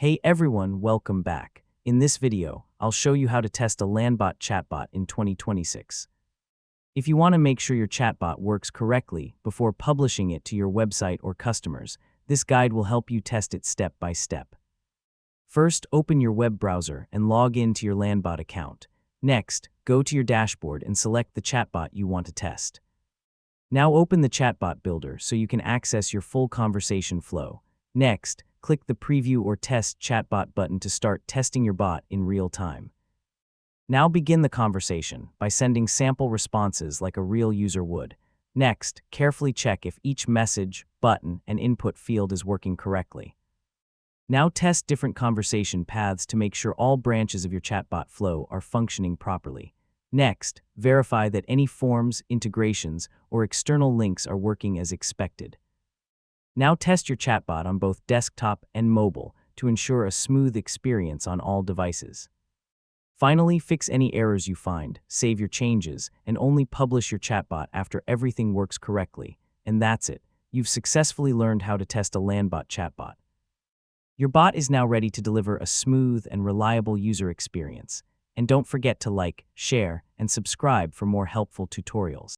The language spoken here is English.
Hey everyone, welcome back. In this video, I'll show you how to test a Landbot chatbot in 2026. If you want to make sure your chatbot works correctly before publishing it to your website or customers, this guide will help you test it step by step. First, open your web browser and log in to your Landbot account. Next, go to your dashboard and select the chatbot you want to test. Now open the chatbot builder so you can access your full conversation flow. Next, click the Preview or Test Chatbot button to start testing your bot in real time. Now begin the conversation by sending sample responses like a real user would. Next, carefully check if each message, button, and input field is working correctly. Now test different conversation paths to make sure all branches of your chatbot flow are functioning properly. Next, verify that any forms, integrations, or external links are working as expected. Now test your chatbot on both desktop and mobile to ensure a smooth experience on all devices. Finally, fix any errors you find, save your changes, and only publish your chatbot after everything works correctly. And that's it. You've successfully learned how to test a Landbot chatbot. Your bot is now ready to deliver a smooth and reliable user experience. And don't forget to like, share, and subscribe for more helpful tutorials.